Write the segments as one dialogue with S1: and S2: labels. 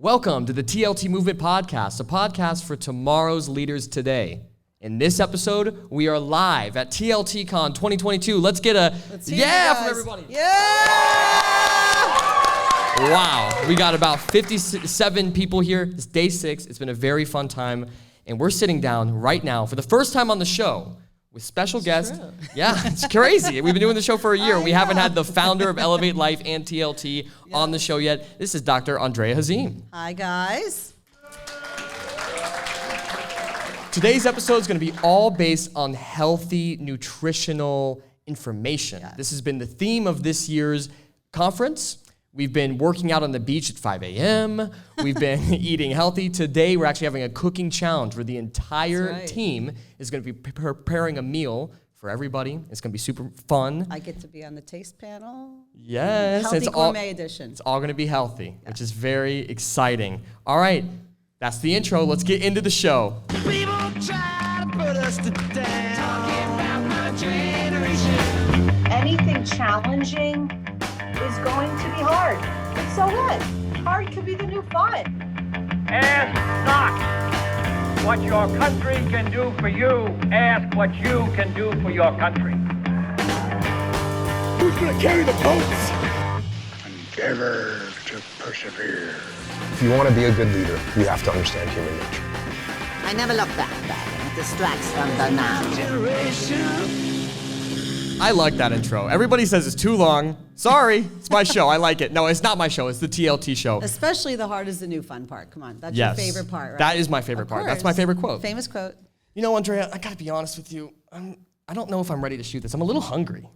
S1: Welcome to the TLT Movement Podcast, a podcast for tomorrow's leaders today. In this episode, we are live at TLTCon 2022. Let's get a yeah from everybody.
S2: Yeah!
S1: Wow, we got about 57 people here. It's day 6. It's been a very fun time. And we're sitting down right now for the first time on the show with special guests.
S2: True.
S1: Yeah, it's crazy. We've been doing the show for a year. We haven't had the founder of Elev8Life and TLT on the show yet. This is Dr. Andrea Hazim.
S2: Hi, guys.
S1: Today's episode is going to be all based on healthy, nutritional information.
S2: Yes.
S1: This has been the theme of this year's conference. We've been working out on the beach at 5 a.m. We've been eating healthy. Today, we're actually having a cooking challenge where the entire team is going to be preparing a meal for everybody. It's going to be super fun.
S2: I get to be on the taste panel.
S1: Yes.
S2: Healthy gourmet edition.
S1: It's all going to be healthy, which is very exciting. All right, that's the intro. Let's get into the show.
S3: People try to put us to down. Talking about my generation.
S4: Anything challenging is going to be hard. But so what? Hard could be the new fun.
S5: Ask not what your country can do for you. Ask what you can do for your country.
S6: Who's gonna carry the boats? Endeavor to persevere.
S7: If you want to be a good leader, you have to understand human nature.
S8: I never look that bad. It distracts from the now.
S3: Generation.
S1: I like that intro. Everybody says it's too long. Sorry, it's my show. I like it. No, it's not my show. It's the TLT show.
S2: Especially the hard is the new fun part. Come on, that's
S1: Yes.
S2: your favorite part, right?
S1: That is my favorite part. That's my favorite quote.
S2: Famous quote.
S1: You know, Andrea, I gotta be honest with you. I don't know if I'm ready to shoot this. I'm a little hungry.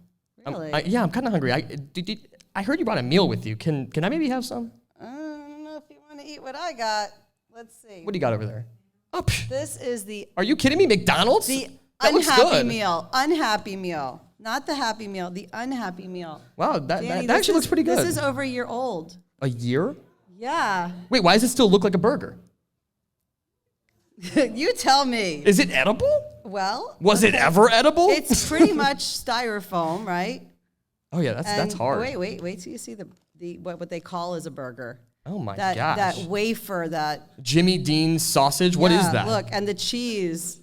S2: Really?
S1: I'm kind of hungry. I heard you brought a meal with you. Can I maybe have some?
S2: I don't know if you want to eat what I got. Let's see.
S1: What do you got over there? Oh, psh.
S2: This is the
S1: Are you kidding me? McDonald's?
S2: the
S1: That looks
S2: unhappy
S1: good.
S2: meal. Unhappy meal. Not the happy meal. The unhappy meal.
S1: Wow,
S2: Danny,
S1: that
S2: this
S1: actually looks pretty good.
S2: This is over a year old.
S1: A year?
S2: Yeah.
S1: Wait, why does it still look like a burger?
S2: You tell me.
S1: Is it edible?
S2: Well,
S1: Was it
S2: okay.
S1: ever edible?
S2: It's pretty much styrofoam, right?
S1: Oh yeah, that's
S2: And
S1: hard.
S2: Wait till you see the what they call as a burger.
S1: Oh my
S2: That
S1: gosh.
S2: wafer that
S1: Jimmy Dean's sausage. What is
S2: yeah,
S1: that?
S2: Look, and the cheese.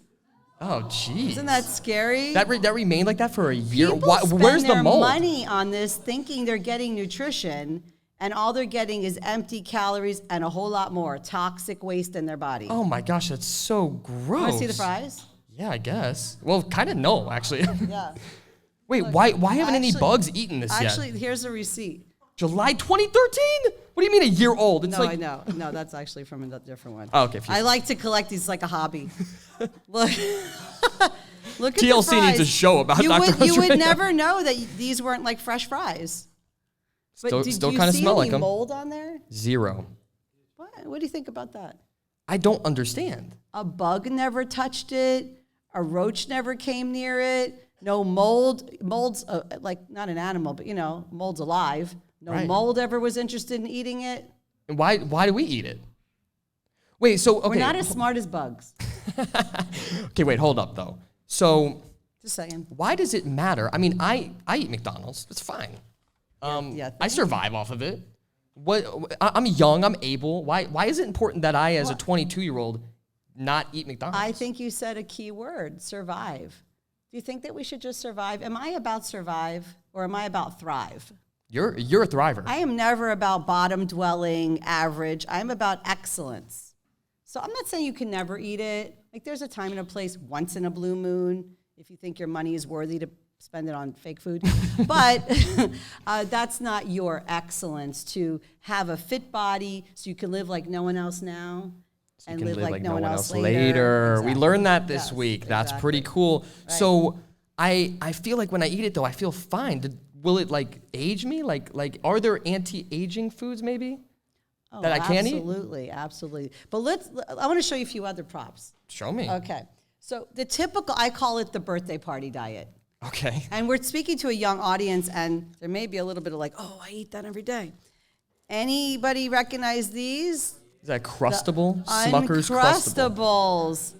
S1: Oh jeez.
S2: Isn't that scary?
S1: That remained like that for a year?
S2: People
S1: Where's
S2: spend
S1: the mold?
S2: their money on this thinking they're getting nutrition, and all they're getting is empty calories and a whole lot more toxic waste in their body.
S1: Oh my gosh, that's so gross.
S2: Want to see the fries?
S1: Yeah, I guess. Well, kind of no, actually.
S2: Yeah.
S1: Wait, why haven't any
S2: Actually-
S1: bugs eaten this
S2: Actually,
S1: yet?
S2: here's the receipt.
S1: July 2013? What do you mean a year old? It's
S2: No,
S1: like
S2: I know. No, that's actually from a different one.
S1: Oh, okay, phew.
S2: I like to collect these like a hobby. Look. Look at
S1: TLC
S2: the fries.
S1: needs a show about
S2: you
S1: Dr.
S2: would, you would
S1: Andrea.
S2: never know that these weren't like fresh fries. But
S1: Still
S2: do
S1: kind of
S2: you see
S1: smell
S2: any
S1: like them.
S2: mold on there?
S1: Zero.
S2: What do you think about that?
S1: I don't understand.
S2: A bug never touched it. A roach never came near it. No mold. Mold's like not an animal, but mold's alive. No
S1: Right.
S2: mold ever was interested in eating it.
S1: And why do we eat it? Wait, so okay.
S2: We're not as smart as bugs.
S1: Okay, wait, hold up though. So
S2: Just saying.
S1: why does it matter? I mean, I eat McDonald's. It's fine.
S2: Yeah,
S1: I survive off of it. I'm young. I'm able. Why is it important that I, as a 22-year-old, not eat McDonald's?
S2: I think you said a key word, survive. Do you think that we should just survive? Am I about survive or am I about thrive?
S1: You're a thriver.
S2: I am never about bottom dwelling, average. I'm about excellence. So I'm not saying you can never eat it. Like there's a time and a place once in a blue moon if you think your money is worthy to spend it on fake food. But that's not your excellence to have a fit body so you can live like no one else now.
S1: You can live like no one else later.
S2: later.
S1: We
S2: Exactly.
S1: learned that this
S2: Yes,
S1: week. That's
S2: exactly.
S1: pretty cool.
S2: Right.
S1: So I feel like when I eat it though, I feel fine. Will it like age me? Like are there anti-aging foods maybe that I can't eat?
S2: Absolutely. But I want to show you a few other props.
S1: Show me.
S2: Okay. So the typical, I call it the birthday party diet.
S1: Okay.
S2: And we're speaking to a young audience, and there may be a little bit of like, oh, I eat that every day. Anybody recognize these?
S1: Is that Crustable? Smucker's Crustable.
S2: Uncrustables.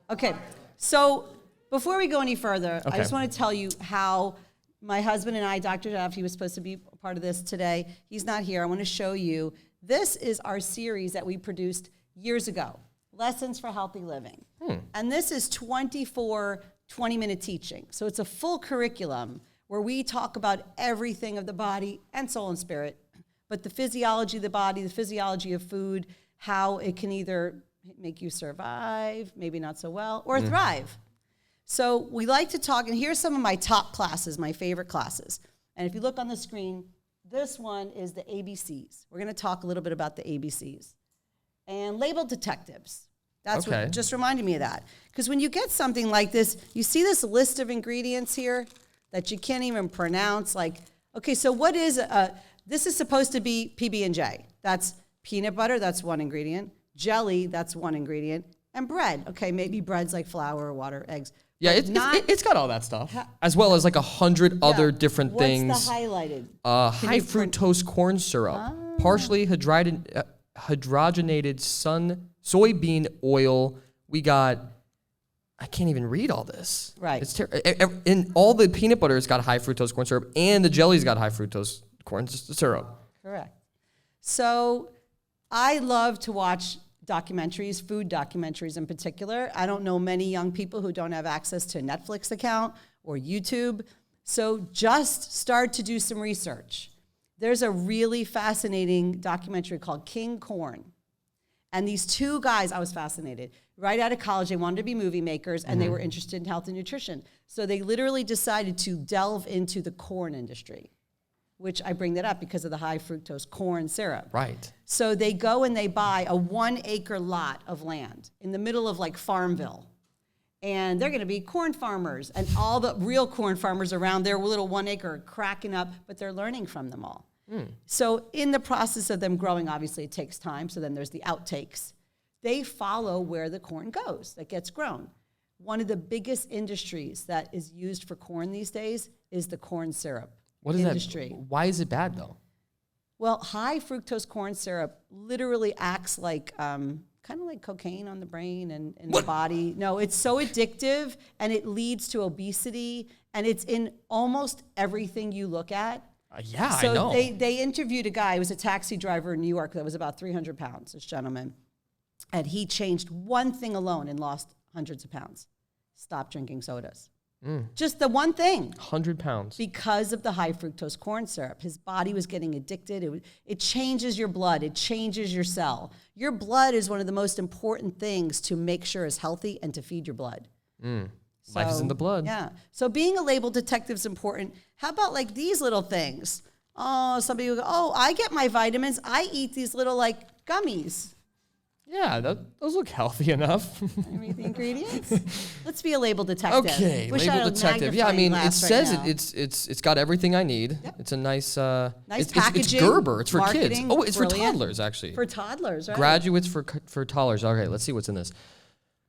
S2: Okay, so before we go any further,
S1: Okay.
S2: I just want to tell you how my husband and I, Dr. Jeff, he was supposed to be part of this today. He's not here. I want to show you This is our series that we produced years ago, Lessons for Healthy Living. And this is 24 20-minute teaching. So it's a full curriculum where we talk about everything of the body and soul and spirit, but the physiology of the body, the physiology of food, how it can either make you survive, maybe not so well, or thrive. So we like to talk, and here's some of my top classes, my favorite classes. And if you look on the screen, this one is the ABCs. We're going to talk a little bit about the ABCs. And label detectives. That's what just reminded me of that. Because when you get something like this, you see this list of ingredients here that you can't even pronounce. Like, okay, so what is, this is supposed to be PB&J. That's peanut butter, that's one ingredient. Jelly, that's one ingredient. And bread. Okay, maybe bread's like flour, water, eggs.
S1: Yeah, it's got all that stuff, as well as like 100 other different things.
S2: What's the highlighted?
S1: High fructose corn syrup, partially hydrogenated soybean oil. We got, I can't even read all this.
S2: Right.
S1: It's in all the peanut butter has got high fructose corn syrup, and the jelly's got high fructose corn syrup.
S2: Correct. So I love to watch documentaries, food documentaries in particular. I don't know many young people who don't have access to a Netflix account or YouTube. So just start to do some research. There's a really fascinating documentary called King Corn. And these two guys, I was fascinated. Right out of college, they wanted to be movie makers, and they were interested in health and nutrition. So they literally decided to delve into the corn industry, which I bring that up because of the high fructose corn syrup.
S1: Right.
S2: So they go and they buy a 1 acre lot of land in the middle of like Farmville. And they're gonna be corn farmers, and all the real corn farmers around their little 1 acre are cracking up, but they're learning from them all. So in the process of them growing, obviously it takes time, so then there's the outtakes. They follow where the corn goes that gets grown. One of the biggest industries that is used for corn these days is the corn syrup.
S1: What is
S2: industry.
S1: that? Why is it bad though?
S2: Well, high fructose corn syrup literally acts like kind of like cocaine on the brain and the body. No, it's so addictive, and it leads to obesity, and it's in almost everything you look at.
S1: I know.
S2: So they interviewed a guy who was a taxi driver in New York that was about 300 pounds, this gentleman, and he changed one thing alone and lost hundreds of pounds. Stop drinking sodas. Just the one thing.
S1: 100 pounds.
S2: Because of the high fructose corn syrup. His body was getting addicted. It changes your blood. It changes your cell. Your blood is one of the most important things to make sure is healthy and to feed your blood.
S1: Life is in the blood.
S2: Yeah. So being a label detective is important. How about like these little things? Oh, somebody will go, oh, I get my vitamins. I eat these little like gummies.
S1: Yeah, those look healthy enough.
S2: Read the ingredients. Let's be a label detective.
S1: Okay,
S2: Wish I
S1: label
S2: had a
S1: detective. Yeah, I mean, it
S2: magnifying
S1: says
S2: glass
S1: it's got everything I need.
S2: Yep.
S1: It's a nice
S2: Nice
S1: it's
S2: packaging.
S1: Gerber. It's for kids.
S2: Marketing,
S1: Oh, it's for
S2: brilliant.
S1: toddlers actually.
S2: For toddlers, right?
S1: Graduates for toddlers. Okay, let's see what's in this.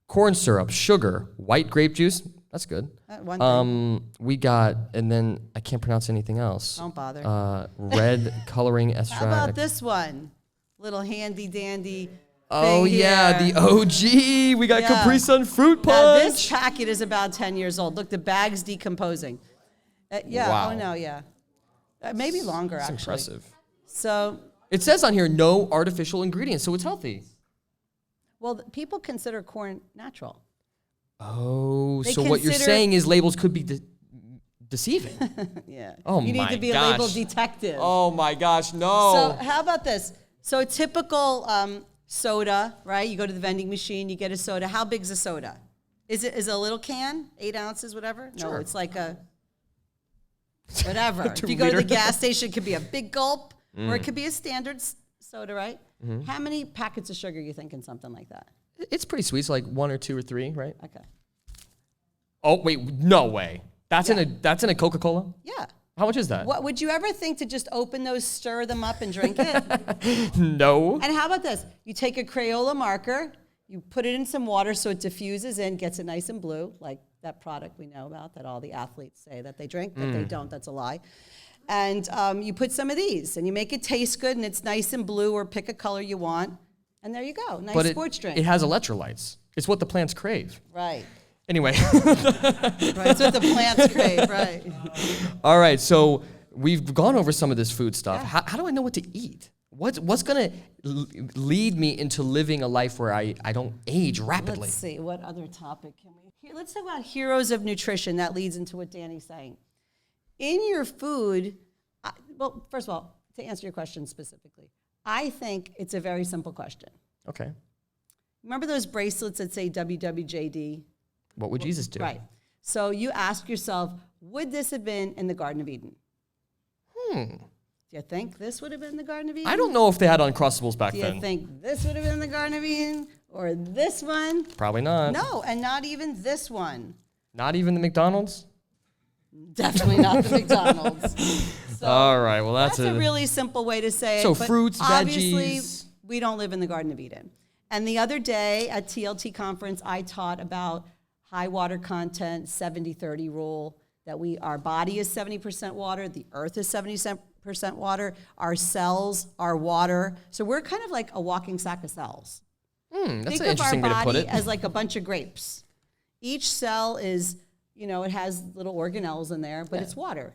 S1: Corn syrup, sugar, white grape juice. That's good.
S2: One thing.
S1: We got, and then I can't pronounce anything else.
S2: Don't bother.
S1: Red coloring extract.
S2: How about this one? Little handy dandy.
S1: Oh
S2: thing
S1: yeah,
S2: here.
S1: the OG. We got
S2: Yeah.
S1: Capri Sun fruit
S2: Now,
S1: punch.
S2: this packet is about 10 years old. Look, the bag's decomposing. Yeah.
S1: Wow.
S2: Oh no. Yeah. Maybe longer
S1: That's
S2: actually.
S1: impressive.
S2: So,
S1: It says on here no artificial ingredients, so it's healthy.
S2: well, people consider corn natural.
S1: Oh,
S2: They
S1: so what you're
S2: consider-
S1: saying is labels could be deceiving.
S2: Yeah.
S1: Oh
S2: You need
S1: my
S2: to be
S1: gosh.
S2: a label detective.
S1: Oh my gosh, no.
S2: So how about this? So a typical soda, right? You go to the vending machine, you get a soda. How big's a soda? Is it a little can, 8 ounces, whatever? No,
S1: Sure.
S2: it's like a whatever. If
S1: 2
S2: you go to the
S1: liter.
S2: gas station, it could be a big gulp, or it could be a standard soda, right?
S1: Mm-hmm.
S2: How many packets of sugar you think in something like that?
S1: It's pretty sweet. It's like 1 or 2 or 3, right?
S2: Okay.
S1: Oh wait, no way. That's in a Coca-Cola?
S2: Yeah.
S1: How much is that?
S2: What would you ever think to just open those, stir them up, and drink it?
S1: No.
S2: And how about this? You take a Crayola marker, you put it in some water so it diffuses in, gets it nice and blue, like that product we know about that all the athletes say that they drink, but they don't, that's a lie. And you put some of these, and you make it taste good, and it's nice and blue, or pick a color you want, and there you go, nice
S1: But
S2: sports drink.
S1: it has electrolytes. It's what the plants crave.
S2: Right.
S1: Anyway.
S2: Right, it's what the plants crave, right.
S1: All right, so we've gone over some of this food stuff. How do I know what to eat? What's going to lead me into living a life where I don't age rapidly?
S2: Let's see, what other topic can we... Here, let's talk about heroes of nutrition. That leads into what Danny's saying. In your food, well, first of all, to answer your question specifically, I think it's a very simple question.
S1: Okay.
S2: Remember those bracelets that say WWJD?
S1: What would Jesus do?
S2: Right. So you ask yourself, would this have been in the Garden of Eden? Do you think this would have been in the Garden of Eden?
S1: I don't know if they had Uncrustables back
S2: Do you
S1: then.
S2: think this would have been in the Garden of Eden? Or this one?
S1: Probably not.
S2: No, and not even this one.
S1: Not even the McDonald's?
S2: Definitely not the McDonald's. So
S1: All right, well, that's
S2: a really simple way to say it.
S1: So
S2: but
S1: fruits,
S2: obviously,
S1: veggies.
S2: we don't live in the Garden of Eden. And the other day at TLT conference, I taught about high water content, 70-30 rule, that our body is 70% water, the earth is 70% water, our cells are water. So we're kind of like a walking sack of cells.
S1: That's
S2: Think
S1: an interesting
S2: of
S1: way
S2: our
S1: to put
S2: body
S1: it.
S2: as like a bunch of grapes. Each cell is, it has little organelles in there, but it's water.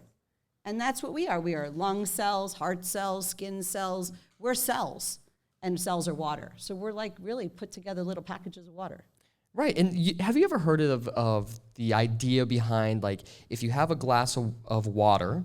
S2: And that's what we are. We are lung cells, heart cells, skin cells. We're cells, and cells are water. So we're like really put together little packages of water.
S1: Right, and have you ever heard of the idea behind, like, if you have a glass of water,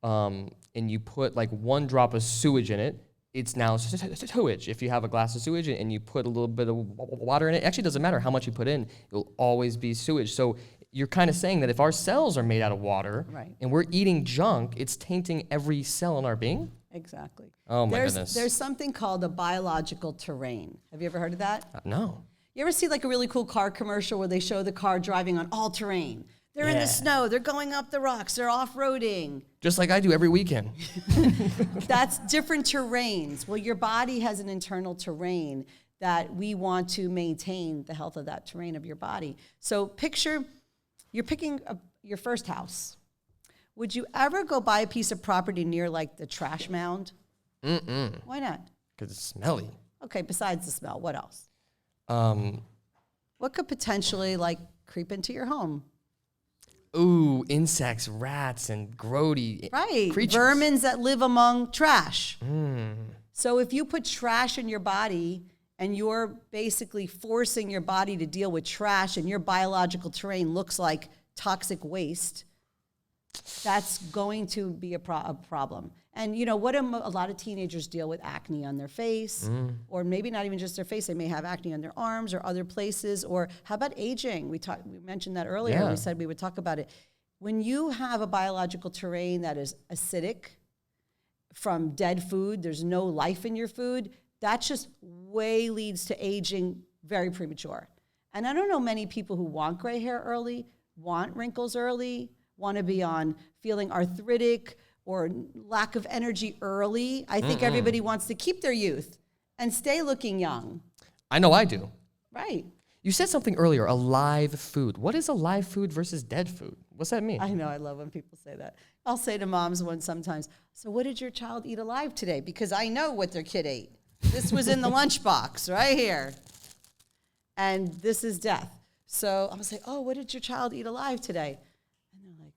S1: and you put like 1 drop of sewage in it, it's now sewage. If you have a glass of sewage and you put a little bit of water in it, it actually doesn't matter how much you put in, it'll always be sewage. So you're kind of saying that if our cells are made out of water,
S2: Right.
S1: and we're eating junk, it's tainting every cell in our being?
S2: Exactly.
S1: Oh my goodness.
S2: There's something called a biological terrain. Have you ever heard of that?
S1: No.
S2: You ever see like a really cool car commercial where they show the car driving on all terrain? They're in the snow, they're going up the rocks, they're off-roading.
S1: Just like I do every weekend.
S2: That's different terrains. Well, your body has an internal terrain that we want to maintain the health of that terrain of your body. So picture you're picking your first house. Would you ever go buy a piece of property near like the trash mound? Why not?
S1: Because it's smelly.
S2: Okay, besides the smell, what else?
S1: Um,
S2: What could potentially like creep into your home?
S1: ooh, insects, rats, and grody
S2: Right,
S1: creatures.
S2: vermins that live among trash. So if you put trash in your body and you're basically forcing your body to deal with trash and your biological terrain looks like toxic waste, that's going to be a problem. And what a lot of teenagers deal with acne on their face, or maybe not even just their face. They may have acne on their arms or other places. Or how about aging? We mentioned that earlier.
S1: Yeah.
S2: We said we would talk about it. When you have a biological terrain that is acidic from dead food, there's no life in your food, that just way leads to aging very premature. And I don't know many people who want gray hair early, want wrinkles early, want to be on feeling arthritic or lack of energy early. I think everybody wants to keep their youth and stay looking young.
S1: I know I do.
S2: Right.
S1: You said something earlier, alive food. What is alive food versus dead food? What's that mean?
S2: I know, I love when people say that. I'll say to moms sometimes, so what did your child eat alive today? Because I know what their kid ate. This was in the lunchbox right here. And this is death. So I'll say, oh, what did your child eat alive today? And they're like,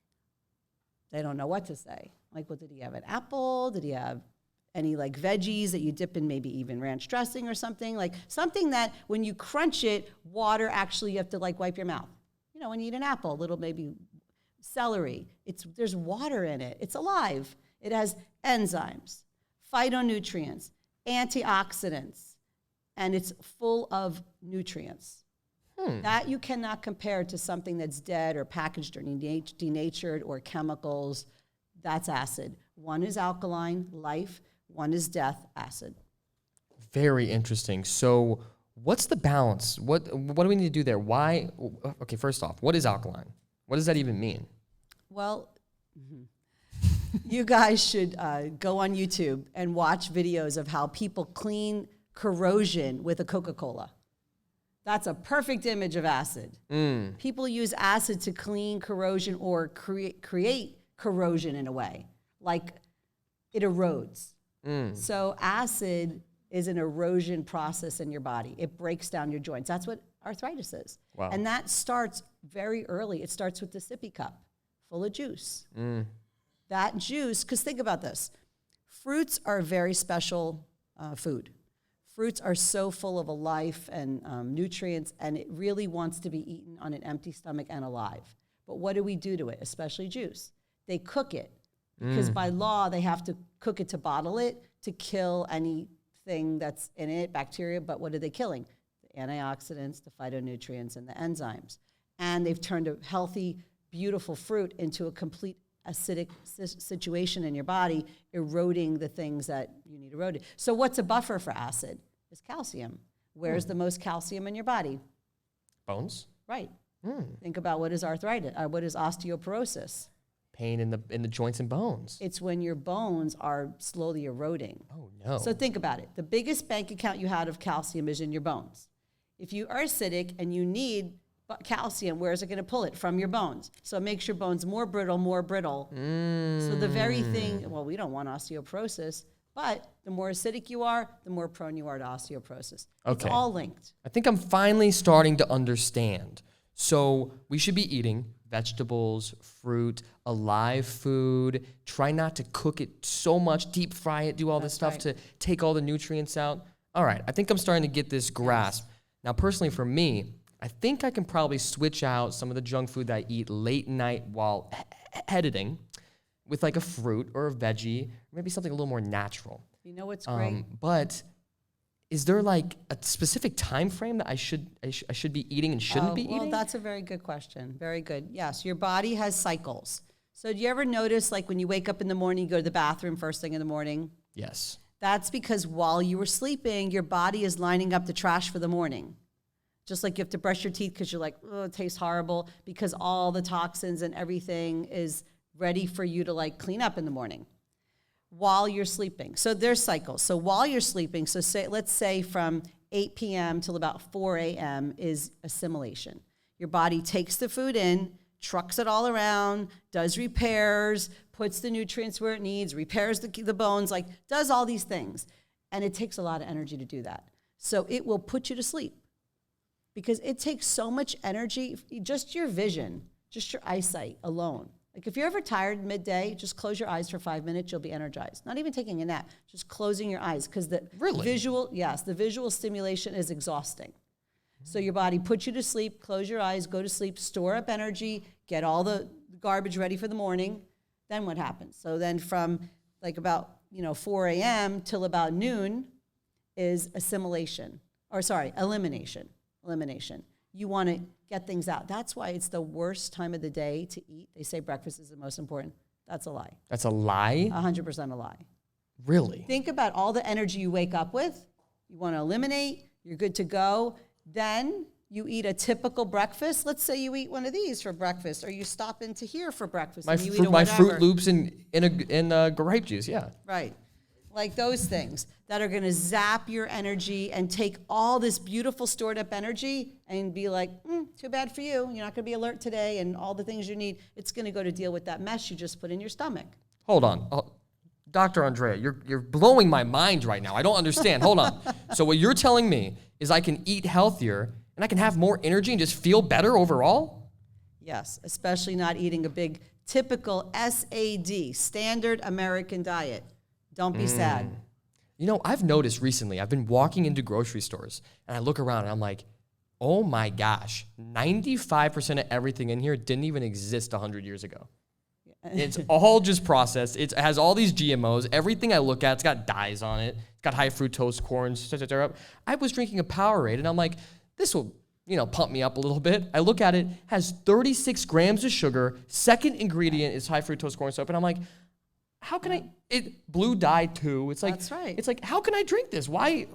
S2: they don't know what to say. Like, well, did he have an apple? Did he have any like veggies that you dip in maybe even ranch dressing or something? Like something that when you crunch it, water actually you have to like wipe your mouth. When you eat an apple, a little maybe celery. There's water in it. It's alive. It has enzymes, phytonutrients, antioxidants, and it's full of nutrients. That you cannot compare to something that's dead or packaged or denatured or chemicals. That's acid. One is alkaline, life. One is death, acid.
S1: Very interesting. So what's the balance? What do we need to do there? Why? Okay, first off, what is alkaline? What does that even mean?
S2: Well, you guys should go on YouTube and watch videos of how people clean corrosion with a Coca-Cola. That's a perfect image of acid. People use acid to clean corrosion or create corrosion in a way, like it erodes. So acid is an erosion process in your body. It breaks down your joints. That's what arthritis is.
S1: Wow.
S2: And that starts very early. It starts with the sippy cup full of juice. That juice, because think about this. Fruits are a very special food. Fruits are so full of a life and nutrients, and it really wants to be eaten on an empty stomach and alive. But what do we do to it, especially juice? They cook it, because by law, they have to cook it to bottle it, to kill anything that's in it, bacteria, but what are they killing? The antioxidants, the phytonutrients, and the enzymes. And they've turned a healthy, beautiful fruit into a complete acidic situation in your body, eroding the things that you need eroded. So what's a buffer for acid? Is calcium. Where's the most calcium in your body?
S1: Bones?
S2: Right. Think about what is arthritis, what is osteoporosis.
S1: Pain in the joints and bones.
S2: It's when your bones are slowly eroding.
S1: Oh, no.
S2: So think about it. The biggest bank account you have of calcium is in your bones. If you are acidic and you need calcium, where is it going to pull it? From your bones. So it makes your bones more brittle. So the very thing, well, we don't want osteoporosis, but the more acidic you are, the more prone you are to osteoporosis.
S1: Okay.
S2: It's all linked.
S1: I think I'm finally starting to understand. So we should be eating vegetables, fruit, alive food. Try not to cook it so much, deep fry it, do all this stuff to take all the nutrients out. All right, I think I'm starting to get this grasp. Now, personally for me, I think I can probably switch out some of the junk food that I eat late night while editing with like a fruit or a veggie, maybe something a little more natural.
S2: You know what's great?
S1: But is there like a specific time frame that I should be eating and shouldn't be eating?
S2: Well, that's a very good question. Very good. Yes, your body has cycles. So do you ever notice, like when you wake up in the morning, you go to the bathroom first thing in the morning?
S1: Yes.
S2: That's because while you were sleeping, your body is lining up the trash for the morning. Just like you have to brush your teeth because you're like, oh, it tastes horrible, because all the toxins and everything is ready for you to like clean up in the morning while you're sleeping. So there's cycles. So while you're sleeping, so let's say from 8 p.m. till about 4 a.m. is assimilation. Your body takes the food in, trucks it all around, does repairs, puts the nutrients where it needs, repairs the bones, like does all these things. And it takes a lot of energy to do that. So it will put you to sleep because it takes so much energy, just your vision, just your eyesight alone. Like if you're ever tired midday, just close your eyes for 5 minutes, you'll be energized. Not even taking a nap, just closing your eyes, because the visual stimulation is exhausting. So your body puts you to sleep, close your eyes, go to sleep, store up energy, get all the garbage ready for the morning. Then what happens? So then from like about 4 a.m. till about noon is elimination. You want to get things out. That's why it's the worst time of the day to eat. They say breakfast is the most important. That's a lie.
S1: That's a lie?
S2: 100% a lie.
S1: Really?
S2: Think about all the energy you wake up with. You want to eliminate. You're good to go. Then you eat a typical breakfast. Let's say you eat one of these for breakfast, or you stop into here for breakfast.
S1: My Fruit Loops in grape juice, yeah.
S2: Right. Like those things that are going to zap your energy and take all this beautiful stored up energy and be like, too bad for you. You're not going to be alert today and all the things you need. It's going to go to deal with that mess you just put in your stomach.
S1: Hold on. Dr. Andrea, you're blowing my mind right now. I don't understand. Hold on. So what you're telling me is I can eat healthier and I can have more energy and just feel better overall?
S2: Yes, especially not eating a big typical SAD, standard American diet. Don't be sad.
S1: I've noticed recently, I've been walking into grocery stores and I look around and I'm like, oh my gosh, 95% of everything in here didn't even exist 100 years ago. It's all just processed. It has all these GMOs. Everything I look at, it's got dyes on it. It's got high fructose corn. I was drinking a Powerade and I'm like, this will, pump me up a little bit. I look at it, has 36 grams of sugar. Second ingredient is high fructose corn syrup. And I'm like, how can blue dye too. It's like,
S2: that's right.
S1: It's like, how can I drink this? Why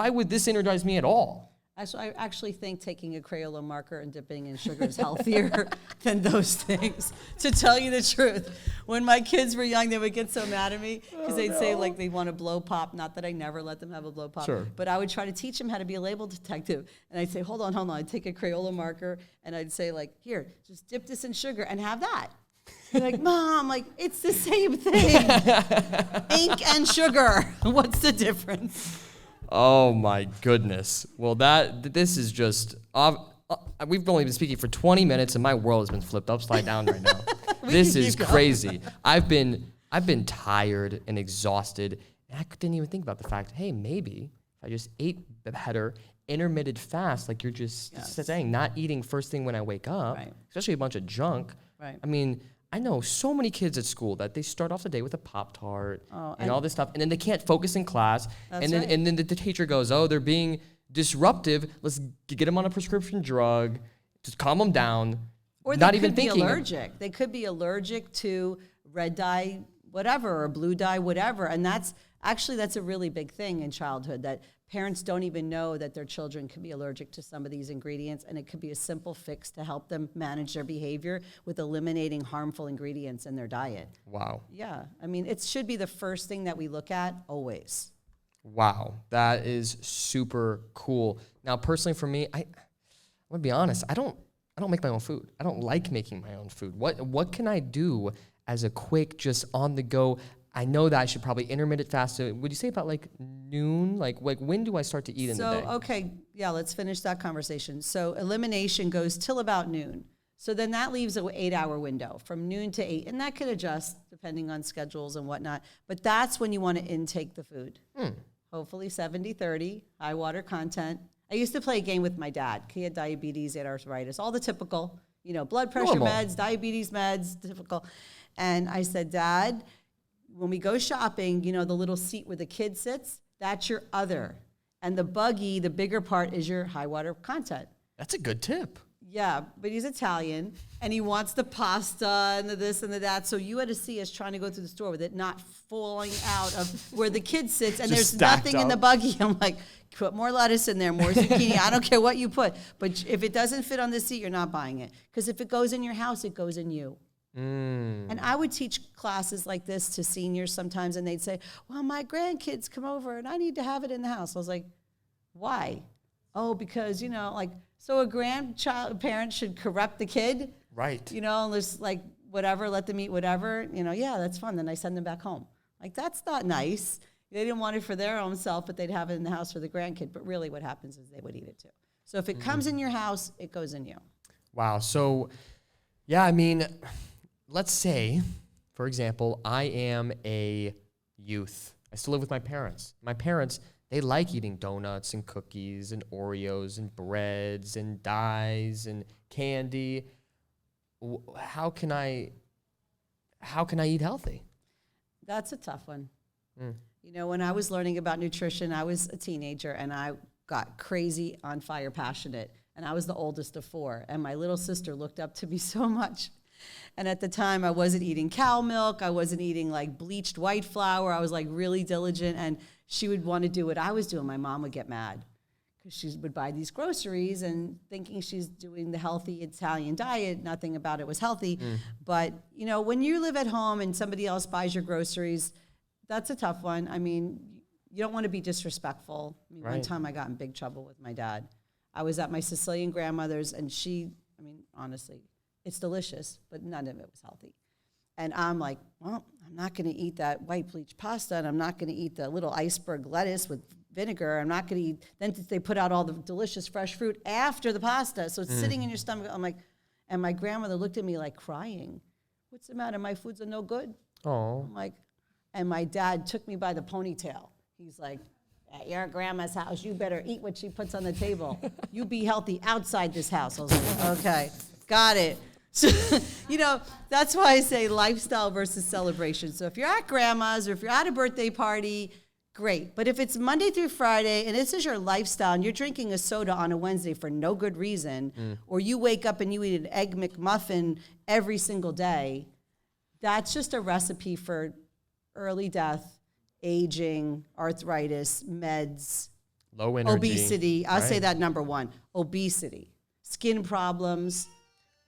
S1: would this energize me at all?
S2: I actually think taking a Crayola marker and dipping in sugar is healthier than those things, to tell you the truth. When my kids were young, they would get so mad at me because they'd say like they want a blow pop. Not that I never let them have a blow pop, but I would try to teach them how to be a label detective. And I'd say, hold on. I'd take a Crayola marker and I'd say like, here, just dip this in sugar and have that. They're like, Mom, like, it's the same thing. Ink and sugar. What's the difference?
S1: Oh my goodness. Well, this is just, we've only been speaking for 20 minutes and my world has been flipped upside down right now. This is crazy. I've been I've been tired and exhausted, and I didn't even think about the fact, hey, maybe if I just ate better, intermittent fast, like you're just saying, not eating first thing when I wake up, especially a bunch of junk.
S2: Right.
S1: I mean, I know so many kids at school that they start off the day with a Pop-Tart and all this stuff, and then they can't focus in class, and then the teacher goes, oh, they're being disruptive. Let's get them on a prescription drug, just calm them down.
S2: Or
S1: not
S2: they
S1: even
S2: could be
S1: thinking.
S2: allergic. They could be allergic to red dye, whatever, or blue dye, whatever. And that's a really big thing in childhood, that parents don't even know that their children can be allergic to some of these ingredients, and it could be a simple fix to help them manage their behavior with eliminating harmful ingredients in their diet.
S1: Wow.
S2: Yeah, I mean, it should be the first thing that we look at always.
S1: Wow, that is super cool. Now, personally for me, I'm gonna be honest, I don't make my own food. I don't like making my own food. What can I do as a quick, just on the go? I know that I should probably intermittent fast. So would you say about like noon? Like when do I start to eat in the day?
S2: Okay, yeah, let's finish that conversation. So elimination goes till about noon. So then that leaves an 8-hour window from noon to 8, and that could adjust depending on schedules and whatnot. But that's when you want to intake the food. Hopefully 70-30, high water content. I used to play a game with my dad. He had diabetes, he had arthritis, all the typical, blood pressure meds, diabetes meds, typical. And I said, Dad, when we go shopping, the little seat where the kid sits, that's your other. And the buggy, the bigger part, is your high water content.
S1: That's a good tip.
S2: Yeah, but he's Italian, and he wants the pasta and the this and the that. So you had to see us trying to go through the store with it not falling out of where the kid sits, and there's nothing in the buggy. I'm like, put more lettuce in there, more zucchini. I don't care what you put. But if it doesn't fit on the seat, you're not buying it. Because if it goes in your house, it goes in you. And I would teach classes like this to seniors sometimes, and they'd say, well, my grandkids come over, and I need to have it in the house. I was like, why? Oh, because, so a parent should corrupt the kid.
S1: Right.
S2: And just like whatever, let them eat whatever. Yeah, that's fun. Then I send them back home. Like, that's not nice. They didn't want it for their own self, but they'd have it in the house for the grandkid. But really what happens is they would eat it too. So if it comes in your house, it goes in you.
S1: Wow. So, yeah, I mean, let's say, for example, I am a youth. I still live with my parents. My parents, they like eating donuts and cookies and Oreos and breads and dyes and candy. How can I eat healthy?
S2: That's a tough one. When I was learning about nutrition, I was a teenager, and I got crazy, on fire, passionate. And I was the oldest of 4. And my little sister looked up to me so much. And at the time, I wasn't eating cow milk. I wasn't eating like bleached white flour. I was like really diligent. And she would want to do what I was doing. My mom would get mad because she would buy these groceries and thinking she's doing the healthy Italian diet. Nothing about it was healthy. But, when you live at home and somebody else buys your groceries, that's a tough one. I mean, you don't want to be disrespectful.
S1: Right.
S2: One time I got in big trouble with my dad. I was at my Sicilian grandmother's, and honestly, it's delicious, but none of it was healthy. And I'm like, well, I'm not going to eat that white bleached pasta, and I'm not going to eat the little iceberg lettuce with vinegar. I'm not going to eat. Then they put out all the delicious fresh fruit after the pasta, so it's sitting in your stomach. I'm like, and my grandmother looked at me like crying. What's the matter? My foods are no good.
S1: Oh.
S2: I'm like, and my dad took me by the ponytail. He's like, at your grandma's house, you better eat what she puts on the table. You be healthy outside this house. I was like, okay, got it. So, that's why I say lifestyle versus celebration. So if you're at grandma's or if you're at a birthday party, great. But if it's Monday through Friday and this is your lifestyle and you're drinking a soda on a Wednesday for no good reason, or you wake up and you eat an Egg McMuffin every single day, that's just a recipe for early death, aging, arthritis, meds,
S1: low energy,
S2: obesity. I'll say that number 1, obesity, skin problems.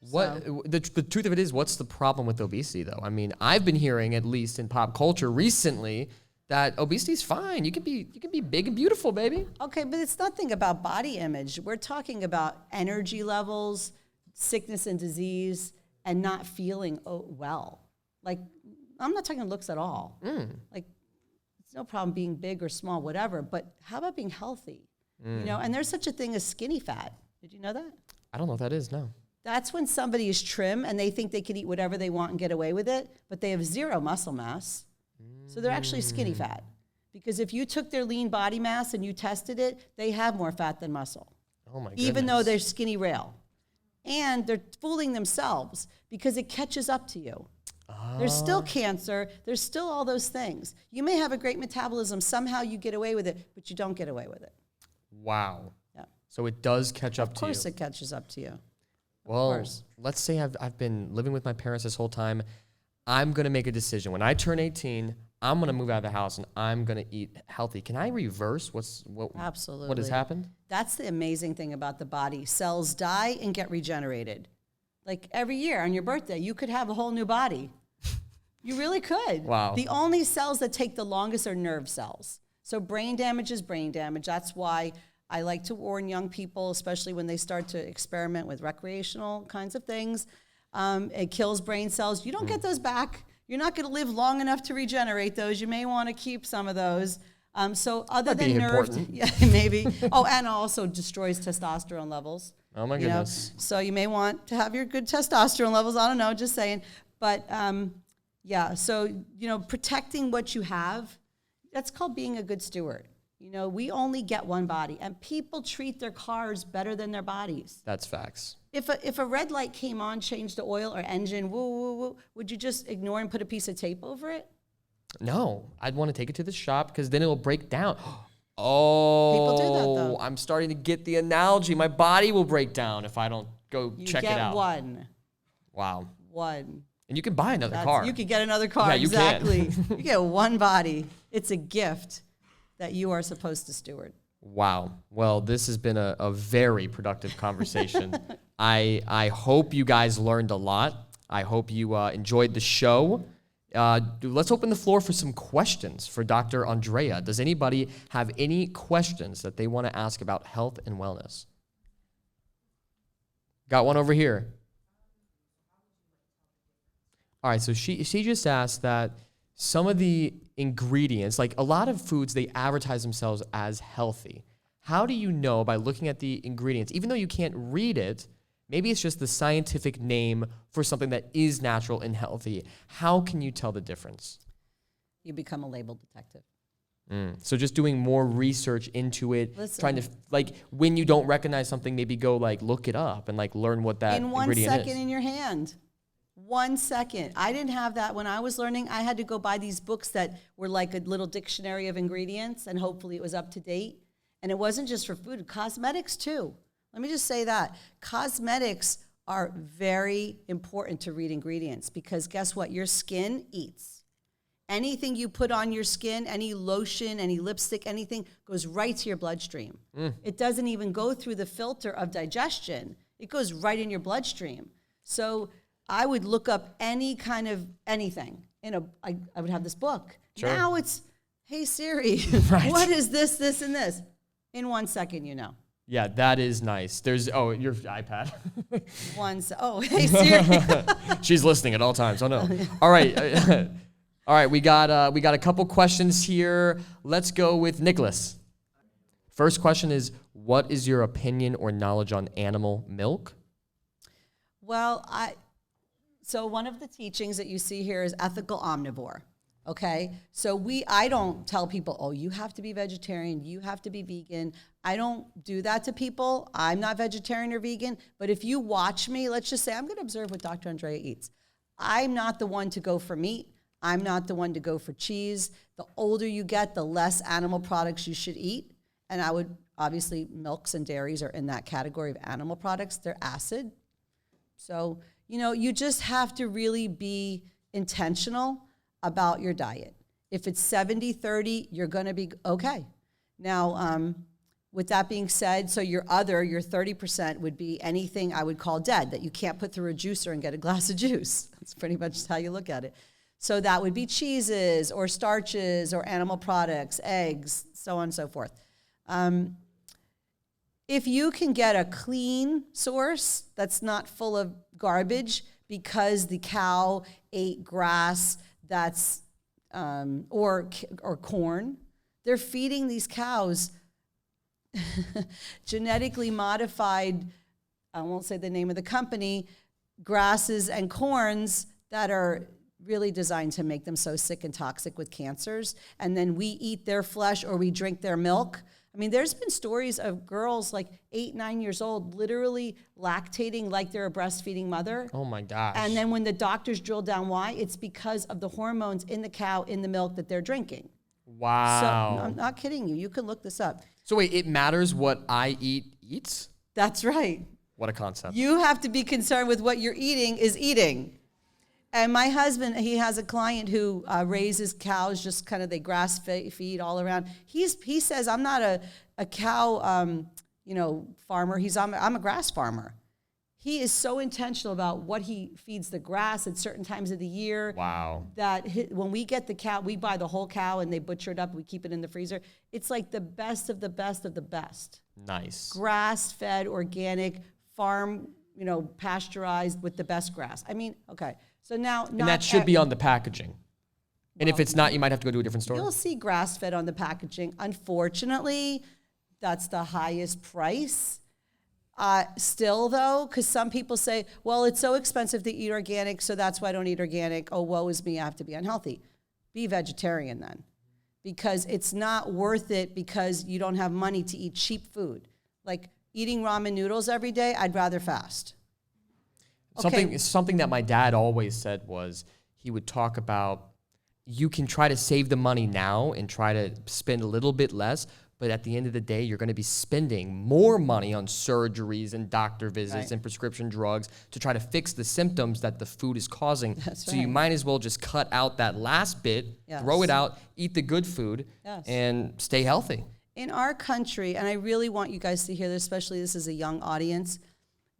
S1: The truth of it is, what's the problem with obesity, though? I mean, I've been hearing, at least in pop culture recently, that obesity is fine. You can be big and beautiful, baby.
S2: Okay, but it's nothing about body image. We're talking about energy levels, sickness and disease, and not feeling well. Like, I'm not talking looks at all. Like, it's no problem being big or small, whatever. But how about being healthy? And there's such a thing as skinny fat. Did you know that?
S1: I don't know what that is, no.
S2: That's when somebody is trim and they think they can eat whatever they want and get away with it, but they have zero muscle mass. So they're actually skinny fat. Because if you took their lean body mass and you tested it, they have more fat than muscle.
S1: Oh my goodness.
S2: Even though they're skinny rail. And they're fooling themselves because it catches up to you. There's still cancer. There's still all those things. You may have a great metabolism. Somehow you get away with it, but you don't get away with it.
S1: Wow.
S2: Yeah.
S1: So it does catch up to you.
S2: Of course it catches up to you.
S1: Well, let's say I've been living with my parents this whole time. I'm going to make a decision. When I turn 18, I'm going to move out of the house and I'm going to eat healthy. Can I reverse
S2: Absolutely.
S1: What has happened?
S2: That's the amazing thing about the body. Cells die and get regenerated. Like every year on your birthday, you could have a whole new body. You really could.
S1: Wow.
S2: The only cells that take the longest are nerve cells. So brain damage is brain damage. That's why I like to warn young people, especially when they start to experiment with recreational kinds of things. It kills brain cells. You don't get those back. You're not going to live long enough to regenerate those. You may want to keep some of those. So other than nerve, yeah, maybe. Oh, and also destroys testosterone levels.
S1: Oh my goodness.
S2: So you may want to have your good testosterone levels. I don't know, just saying. But yeah, so, protecting what you have, that's called being a good steward. We only get one body, and people treat their cars better than their bodies.
S1: That's facts.
S2: If a red light came on, changed the oil or engine, woo, woo, woo, would you just ignore and put a piece of tape over it?
S1: No, I'd want to take it to the shop because then it'll break down. Oh,
S2: people do that though.
S1: I'm starting to get the analogy. My body will break down if I don't go check it out.
S2: You get one.
S1: Wow.
S2: One.
S1: And you can buy another car.
S2: You could get another car,
S1: yeah, you
S2: exactly.
S1: Can.
S2: You get one body. It's a gift that you are supposed to steward.
S1: Wow. Well, this has been a very productive conversation. I hope you guys learned a lot. I hope you enjoyed the show. Let's open the floor for some questions for Dr. Andrea. Does anybody have any questions that they want to ask about health and wellness? Got one over here. All right, so she just asked that some of the ingredients, like a lot of foods, they advertise themselves as healthy. How do you know by looking at the ingredients, even though you can't read it, maybe it's just the scientific name for something that is natural and healthy. How can you tell the difference?
S2: You become a label detective.
S1: So just doing more research into it,
S2: Listen,
S1: trying to, when you don't recognize something, maybe go, look it up and, learn what that ingredient is.
S2: In 1 second in your hand. 1 second. I didn't have that when I was learning. I had to go buy these books that were like a little dictionary of ingredients, and hopefully it was up to date. And it wasn't just for food, cosmetics too. Let me just say that. Cosmetics are very important to read ingredients because guess what? Your skin eats. Anything you put on your skin, any lotion, any lipstick, anything, goes right to your bloodstream. It doesn't even go through the filter of digestion. It goes right in your bloodstream. So I would look up any kind of anything. I would have this book.
S1: Sure.
S2: Now it's, hey Siri,
S1: Right.
S2: what is this, and this? In 1 second, you know.
S1: Yeah, that is nice. There's, your iPad.
S2: Hey Siri.
S1: She's listening at all times. Oh no. All right. All right, we got a couple questions here. Let's go with Nicholas. First question is, what is your opinion or knowledge on animal milk?
S2: Well, so one of the teachings that you see here is ethical omnivore. Okay, so I don't tell people, oh, you have to be vegetarian, you have to be vegan. I don't do that to people. I'm not vegetarian or vegan, but if you watch me, let's just say I'm going to observe what Dr. Andrea eats. I'm not the one to go for meat. I'm not the one to go for cheese. The older you get, the less animal products you should eat. And I would, obviously, milks and dairies are in that category of animal products. They're acid. So, you just have to really be intentional about your diet. If it's 70-30, you're going to be okay. Now, with that being said, so your 30% would be anything I would call dead that you can't put through a juicer and get a glass of juice. That's pretty much how you look at it. So that would be cheeses or starches or animal products, eggs, so on and so forth. If you can get a clean source that's not full of garbage because the cow ate grass that's or corn, they're feeding these cows genetically modified I won't say the name of the company, grasses and corns that are really designed to make them so sick and toxic with cancers. And then we eat their flesh or we drink their milk. I mean, there's been stories of girls like 8, 9 years old, literally lactating like they're a breastfeeding mother.
S1: Oh my gosh.
S2: And then when the doctors drill down why, it's because of the hormones in the cow, in the milk that they're drinking.
S1: Wow.
S2: So I'm not kidding you. You can look this up.
S1: So wait, it matters what I eats?
S2: That's right.
S1: What a concept.
S2: You have to be concerned with what you're eating is eating. And my husband, he has a client who raises cows, just kind of they grass feed all around. He says, I'm not a cow, farmer. I'm a grass farmer. He is so intentional about what he feeds the grass at certain times of the year.
S1: Wow.
S2: That when we get the cow, we buy the whole cow and they butcher it up. We keep it in the freezer. It's like the best of the best of the best.
S1: Nice.
S2: Grass-fed, organic, farm, pasteurized with the best grass. I mean, okay. So now,
S1: And that should be on the packaging. And if it's not, you might have to go to a different store.
S2: You'll see grass-fed on the packaging. Unfortunately, that's the highest price. Still, though, because some people say, well, it's so expensive to eat organic, so that's why I don't eat organic. Oh, woe is me, I have to be unhealthy. Be vegetarian then, because it's not worth it because you don't have money to eat cheap food. Like eating ramen noodles every day, I'd rather fast.
S1: Something that my dad always said was he would talk about you can try to save the money now and try to spend a little bit less, but at the end of the day, you're going to be spending more money on surgeries and doctor visits and prescription drugs to try to fix the symptoms that the food is causing. So you might as well just cut out that last bit, throw it out, eat the good food, and stay healthy.
S2: In our country, and I really want you guys to hear this, especially this is a young audience,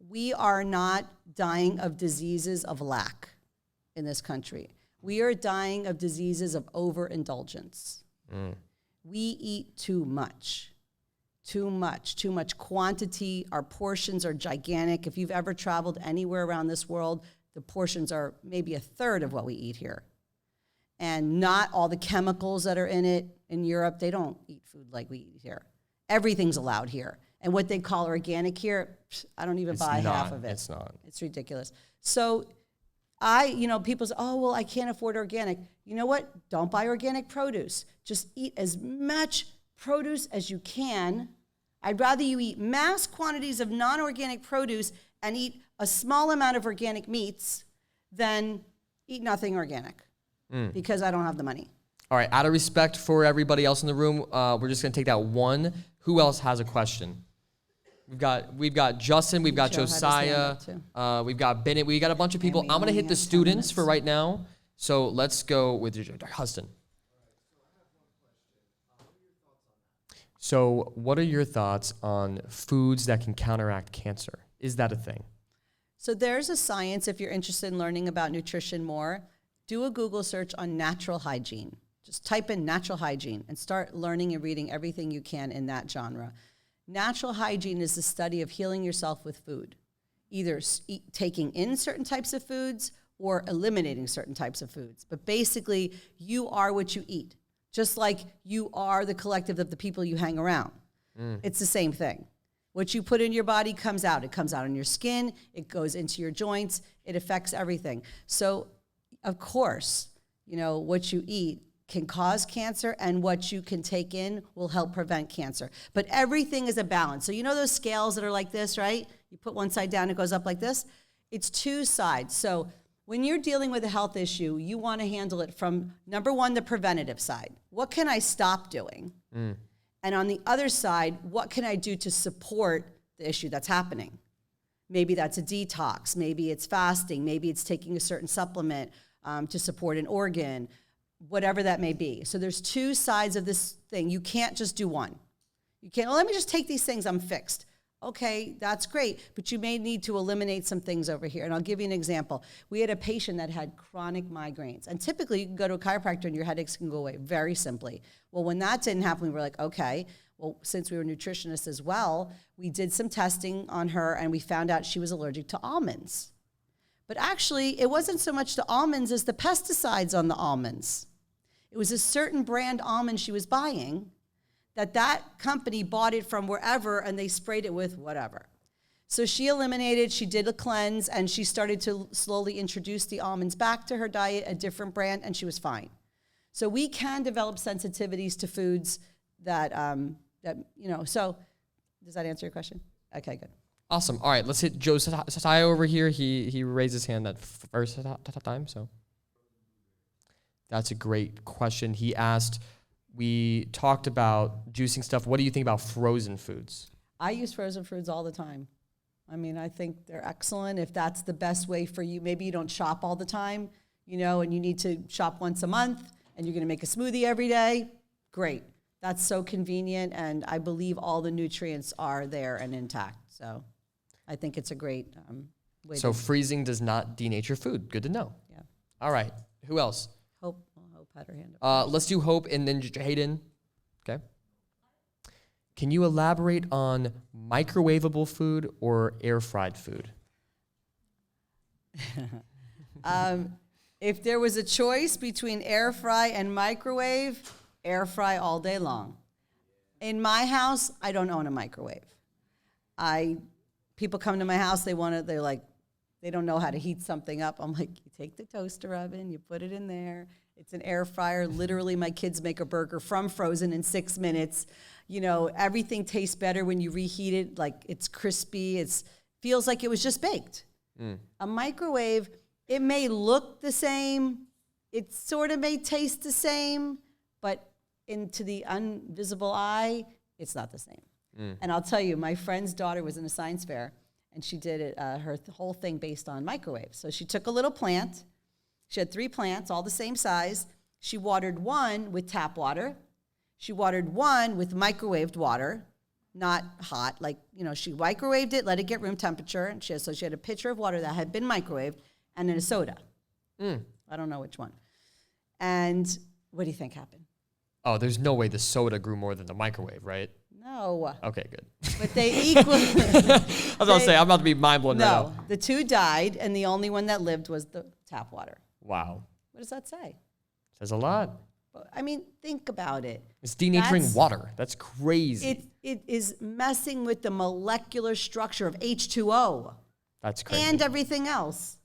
S2: we are not dying of diseases of lack in this country. We are dying of diseases of overindulgence. We eat too much quantity. Our portions are gigantic. If you've ever traveled anywhere around this world, the portions are maybe a third of what we eat here. And not all the chemicals that are in it. In Europe, they don't eat food like we eat here. Everything's allowed here. And what they call organic here, I don't even buy half of it.
S1: It's not.
S2: It's ridiculous. So people say, oh, well, I can't afford organic. You know what? Don't buy organic produce. Just eat as much produce as you can. I'd rather you eat mass quantities of non-organic produce and eat a small amount of organic meats than eat nothing organic because I don't have the money.
S1: All right, out of respect for everybody else in the room, we're just going to take that one. Who else has a question? We've got Justin, we've got Josiah, we've got Bennett, we got a bunch of people. I'm going to hit the students for right now. So let's go with your Huston. So what are your thoughts on foods that can counteract cancer? Is that a thing?
S2: So there's a science, if you're interested in learning about nutrition more, do a Google search on natural hygiene. Just type in natural hygiene and start learning and reading everything you can in that genre. Natural hygiene is the study of healing yourself with food, either taking in certain types of foods or eliminating certain types of foods. But basically, you are what you eat, just like you are the collective of the people you hang around. It's the same thing. What you put in your body comes out. It comes out on your skin. It goes into your joints. It affects everything. So, of course, what you eat can cause cancer, and what you can take in will help prevent cancer. But everything is a balance. So those scales that are like this, right? You put one side down, it goes up like this. It's two sides. So when you're dealing with a health issue, you want to handle it from, number one, the preventative side. What can I stop doing? And on the other side, what can I do to support the issue that's happening? Maybe that's a detox. Maybe it's fasting. Maybe it's taking a certain supplement to support an organ, whatever that may be. So there's two sides of this thing. You can't just do one. You can't, let me just take these things, I'm fixed. Okay, that's great, but you may need to eliminate some things over here. And I'll give you an example. We had a patient that had chronic migraines. And typically you can go to a chiropractor and your headaches can go away very simply. Well, when that didn't happen, we were like, okay, well, since we were nutritionists as well, we did some testing on her and we found out she was allergic to almonds. But actually, it wasn't so much the almonds as the pesticides on the almonds. It was a certain brand almond she was buying that company bought it from wherever and they sprayed it with whatever. So she eliminated, she did a cleanse, and she started to slowly introduce the almonds back to her diet, a different brand, and she was fine. So we can develop sensitivities to foods that, so does that answer your question? Okay, good.
S1: Awesome. All right, let's hit Joe Satai over here. He raised his hand that first time, so. That's a great question. He asked, we talked about juicing stuff. What do you think about frozen foods?
S2: I use frozen foods all the time. I mean, I think they're excellent. If that's the best way for you, maybe you don't shop all the time, and you need to shop once a month, and you're going to make a smoothie every day, great. That's so convenient, and I believe all the nutrients are there and intact. So I think it's a great way.
S1: So freezing does not denature food. Good to know.
S2: Yeah.
S1: All right. Who else?
S2: Hope had her hand up.
S1: Let's do Hope and then Hayden. Okay. Can you elaborate on microwavable food or air-fried food?
S2: If there was a choice between air fry and microwave, air fry all day long. In my house, I don't own a microwave. People come to my house, they don't know how to heat something up. I'm like, you take the toaster oven, you put it in there. It's an air fryer. Literally, my kids make a burger from frozen in 6 minutes. Everything tastes better when you reheat it. Like, it's crispy. It feels like it was just baked. A microwave, it may look the same. It sort of may taste the same, but into the invisible eye, it's not the same. And I'll tell you, my friend's daughter was in a science fair, and she did it, her whole thing based on microwaves. So she took a little plant. She had 3 plants, all the same size. She watered one with tap water. She watered one with microwaved water, not hot. She microwaved it, let it get room temperature. And so she had a pitcher of water that had been microwaved, and then a soda. I don't know which one. And what do you think happened?
S1: Oh, there's no way the soda grew more than the microwave, right?
S2: No.
S1: Okay, good.
S2: But they equally.
S1: I was about to say, I'm about to be mind blown right now.
S2: No, the 2 died, and the only one that lived was the tap water.
S1: Wow.
S2: What does that say?
S1: Says a lot.
S2: I mean, think about it.
S1: It's denaturing water. That's crazy.
S2: It is messing with the molecular structure of H2O.
S1: That's crazy.
S2: And everything else.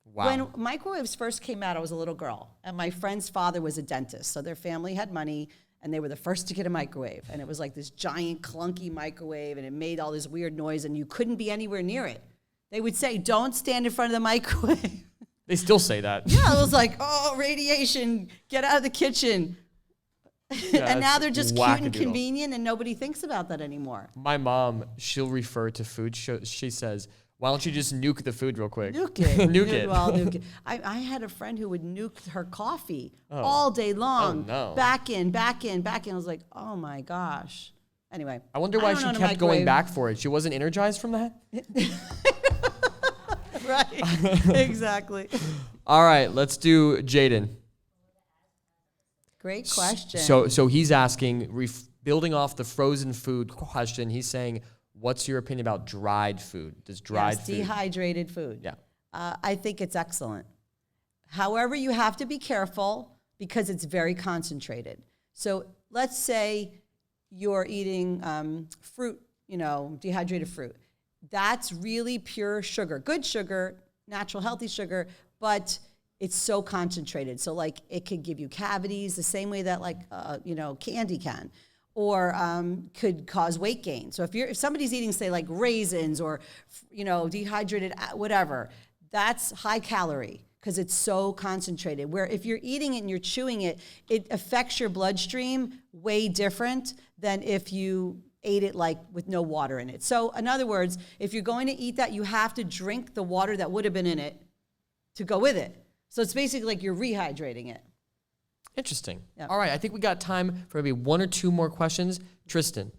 S1: Wow.
S2: When microwaves first came out, I was a little girl, and my friend's father was a dentist, so their family had money, and they were the first to get a microwave. And it was like this giant, clunky microwave, and it made all this weird noise, and you couldn't be anywhere near it. They would say, don't stand in front of the microwave.
S1: They still say that.
S2: Yeah, it was like, oh, radiation, get out of the kitchen.
S1: Yeah,
S2: and now they're just cute and
S1: wackadoodle.
S2: Convenient, and nobody thinks about that anymore.
S1: My mom, she'll refer to food. She says, why don't you just nuke the food real quick?
S2: Nuke it.
S1: Nuke it.
S2: Well, nuke it. I had a friend who would nuke her coffee all day long.
S1: Oh, no.
S2: Back in. I was like, oh, my gosh. Anyway.
S1: I wonder why she kept going back for it. She wasn't energized from that?
S2: Right. Exactly.
S1: All right, let's do Jaden.
S2: Great question.
S1: So he's asking, building off the frozen food question, he's saying, what's your opinion about dried food? Does dried food...
S2: dehydrated food.
S1: Yeah.
S2: I think it's excellent. However, you have to be careful because it's very concentrated. So let's say you're eating fruit, dehydrated fruit. That's really pure sugar, good sugar, natural, healthy sugar, but it's so concentrated. So it could give you cavities the same way that candy can, or could cause weight gain. So if somebody's eating, say, like raisins or, dehydrated, whatever, that's high calorie because it's so concentrated. Where if you're eating it and you're chewing it, it affects your bloodstream way different than if you ate it with no water in it. So in other words, if you're going to eat that, you have to drink the water that would have been in it to go with it. So it's basically like you're rehydrating it.
S1: Interesting.
S2: Yep.
S1: All right, I think we got time for maybe 1 or 2 more questions. Tristan,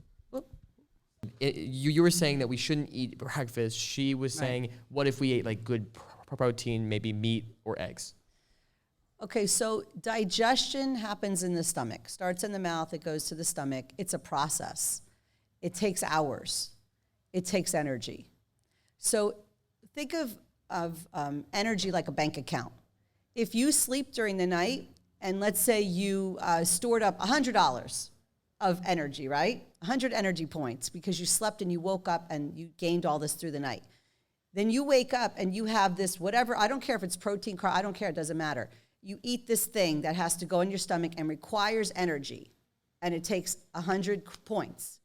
S1: you were saying that we shouldn't eat breakfast. She was saying, what if we ate good protein, maybe meat or eggs?
S2: Okay, so digestion happens in the stomach. Starts in the mouth, it goes to the stomach. It's a process. It takes hours. It takes energy. So think of energy like a bank account. If you sleep during the night, and let's say you stored up $100, of energy, right? 100 energy points because you slept and you woke up and you gained all this through the night. Then you wake up and you have this whatever, I don't care if it's protein, carb, I don't care, it doesn't matter. You eat this thing that has to go in your stomach and requires energy, and it takes 100 points.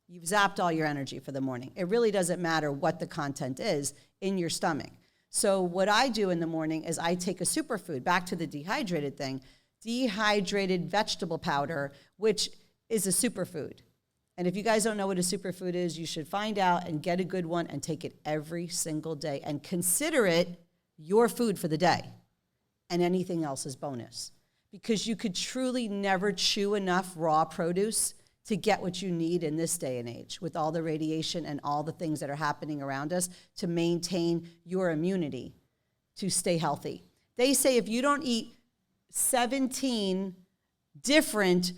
S2: You've zapped all your energy for the morning. It really doesn't matter what the content is in your stomach. So what I do in the morning is I take a superfood, back to the dehydrated thing, dehydrated vegetable powder, which is a superfood. And if you guys don't know what a superfood is, you should find out and get a good one and take it every single day and consider it your food for the day. And anything else is bonus. Because you could truly never chew enough raw produce to get what you need in this day and age with all the radiation and all the things that are happening around us to maintain your immunity, to stay healthy. They say if you don't eat 17 different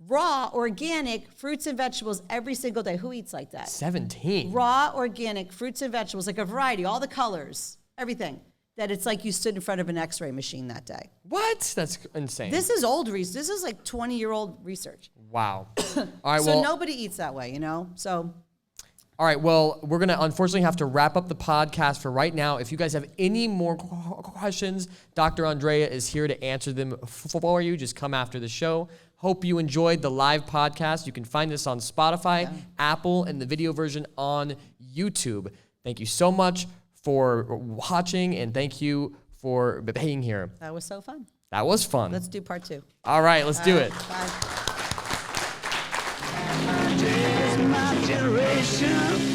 S2: raw, organic fruits and vegetables every single day. Who eats like that?
S1: 17?
S2: Raw, organic fruits and vegetables, like a variety, all the colors, everything. That it's like you stood in front of an x-ray machine that day.
S1: What? That's insane.
S2: This is old research. This is like 20-year-old research.
S1: Wow. All right,
S2: so nobody eats that way, you know? So...
S1: All right, well, we're going to unfortunately have to wrap up the podcast for right now. If you guys have any more questions, Dr. Andrea is here to answer them for you. Just come after the show. Hope you enjoyed the live podcast. You can find this on Spotify, Apple, and the video version on YouTube. Thank you so much for watching, and thank you for being here.
S2: That was so fun.
S1: That was fun.
S2: Let's do part 2.
S1: All right, let's do it.
S2: Bye.
S3: My generation.